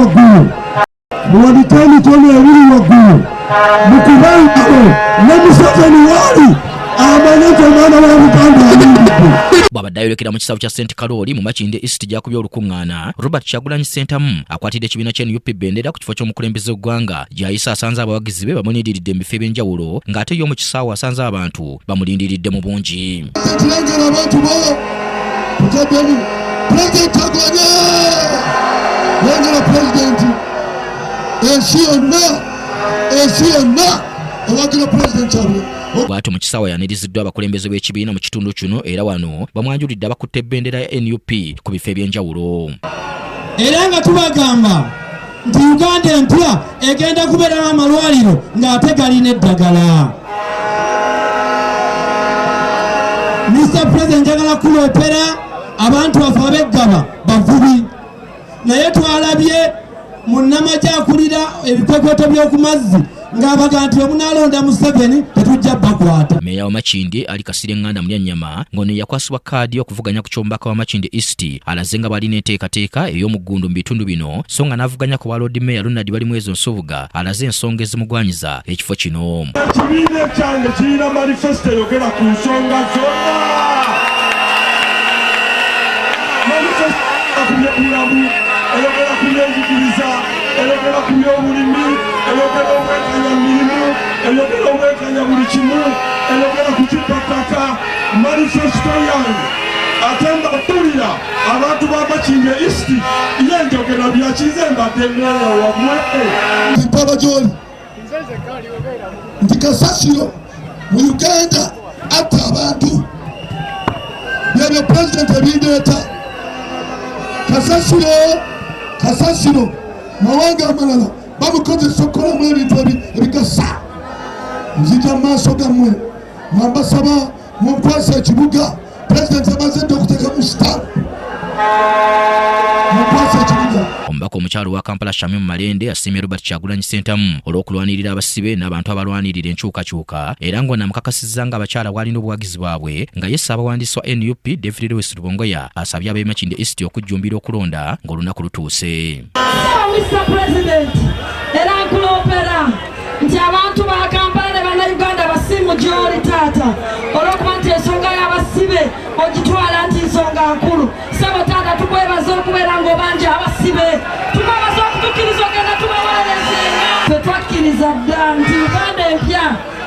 waggulu muwadike emikono ebiri waggulu mukubangalo ne Museveni waali amanyi nti omwana wa Buganda alindidde. Bwabadde ayolekera mu kisawo kya Ssenkulu mu Makindye East gyakubye olukuŋŋaana, Robert Kyagulanyi Ssentamu akwatidde ekibiina kya NUP bendera ku kifo ky'omukulembeze w'eggwanga gy'ayisa asanze abawagizibe bamulindiridde mu bifo ebyenjawulo ng'ate y'omu kisaawo asanze abantu bamulindiridde mu bungi. Tulengera abantu bo tujaddemu President Kyagulanyi lengera President ensi yonna ewagira President Kyagulanyi. Bw'atyo mu kisaawa yaniriziddwa abakulembeze b'ekibiina mu kitundu kino era wano bamwanjulidde abakutte ebendera ya NUP ku bifo ebyenjawulo. Era nga tubagamba nti Uganda empya egenda kubeeramu amalwaliro ng'ate galina eddagala. Mr. President njagala kuloopera abantu baffe abeggaba bavubi, naye twalabye munnamagye akulira ebikwekweto by'oku mazzi ng'abaga nti bwe munaalonda Museveni tetujja bakwata. Meeya wa Makindye Ali Kasirenganda Mulyanyama ng'ono yakwasibwa kkaadi okuvuganya ku ky'omubaka wa Makindye East alaze nga balina enteekateeka ey'omuggundu mu bitundu bino so nga n'avuganya ku bwaloodi meeya Ronald Balimwezo Nsubuga alaze ensonga ezimugwanyiza ekifo kino. Ekibiina ekyange kirina manifesito eyogera ku nsonga zonna. Manifesito ku byobulamu, eyogera ku byenjigiriza, eyogera ku byobulimi, eyogera obwekanya mirimu, eyogera obwekanya buli kimu, eyogera ku kipattaka. Manifesito yange ate mbatulira abantu ba Makindye East ye njogera byakize mbadde mmeeya wammwe. Mpaba gy'oli nti kasasiro mu Uganda atta abantu byebyo President ebindeeta. Kasasiro mawanga amalala bamukozesa okukolamu ebintu ebigasa. Nzija mu maaso gammwe mwambasaba munkwasa ekibuga President amaze dde okuteekamu sitaapu munkwasa ekibuga. Omubaka omukyalo wa Kampala Shamim Malende asiimye Robert Kyagulanyi Ssentamu olw'okulwanirira abasibe n'abantu abalwanirira enkyukakyuka era ng'onamukakasizza ng'abakyala bw'alina obuwagizi bwabwe nga ye ssaabawandiisi wa NUP David Lewis Rubongoya asabye ab'e Makindye East okujjumbira okulonda ng'olunaku lutuuse. Mr. President, era nkuloopera nti abantu ba Kampala ne bannayuganda basimu gy'oli taata olw'okuba nti ensonga y'abasibe ogitwala nti nsonga nkulu. Ssebo taata tukwebaza okubeera ng'obanja abasibe, tukwebaza okutukkiriza ogenda tubaweerezenga. Ffe twakkiriza dda nti Uganda empya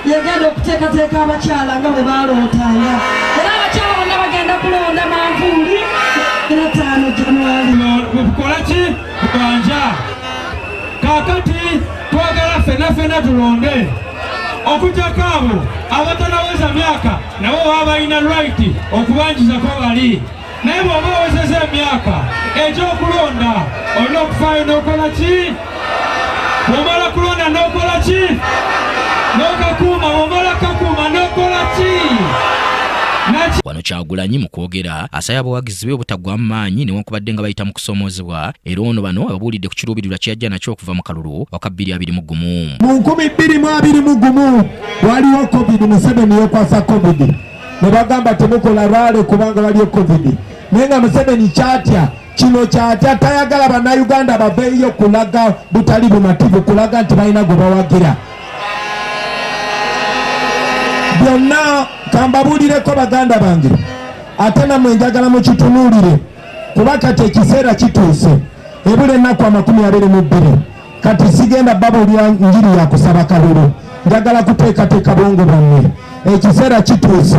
yegenda okuteekateeka abakyala nga bwe baalootanga era abakyala bonna bagenda kulonda manvuuli 5 January. Mukola ki kubanja kakati twagala ffenna tulonde okujjako abo abatanaweza myaka nabo baba balina right okubanjizako bali, naye bw'oba owezeza emyaka egy'okulonda olina okufaayo n'okola ki? Bw'omala kulonda n'okola ki? N'okakuuma, bw'omala kakuuma n'okola ki? Wano Kyagulanyi mu kwogera asaya abawagizibe obutaggwamu maanyi newankubadde nga bayita mu kusomoozebwa era ono bano ababuulidde ku kiruubirirwa kye yajja nakyo okuva mu kalulu waka 2021. Mu 2021 waliwo COVID. Museveni yekwasa COVID ne bagamba temukola lwale kubanga waliyo COVID. Naye nga Museveni kyatya kino kyatya tayagala bannayuganda baveeyo kulaga butali bumativu kulaga nti balina gwe bawagira. Byonna kambabulireko baganda bange ate nammwe njagala mukitunuulire kuba kati ekiseera kituuse ebula ennaku 22 kati sigenda babuulira njiri ya kusaba kalulu, njagala kuteekateeka bwongo bwammwe ekiseera kituuse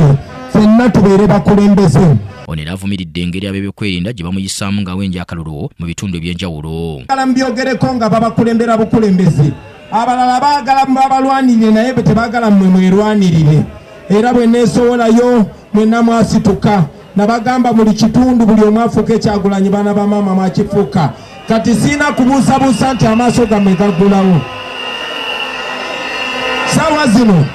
ffenna tubeere bakulembeze. Ono era avumiridde engeri ab'ebyokwerinda gye bamuyisaamu ng'awenja akalulu mu bitundu ebyenjawulo. Njagala mbyogereko nga babakulembera bukulembeze, abalala baagala babalwanirire naye be tebaagala mmwe mwerwanirire. Era bwe neesowolayo mwenna mwasituka nabagamba buli kitundu buli omu afuuka Kyagulanyi baana ba maama mwakifuuka. Kati siina kubuusabuusa nti amaaso gammwe gaggulawo. Saawa zino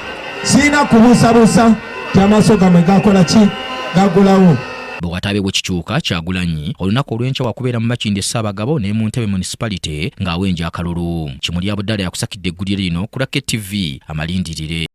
siina kubuusabuusa nti amaaso gammwe gakola ki? Gaggulawo. Bw'atabe bwe kikyuka Kyagulanyi olunaku olw'enkya wakubeera mu Makindye Ssaabagabo ne mu Ntebe municipality ng'awenja akalulu. Kimuli Abudala yakusakidde eggulire lino ku Lake TV amalindirire.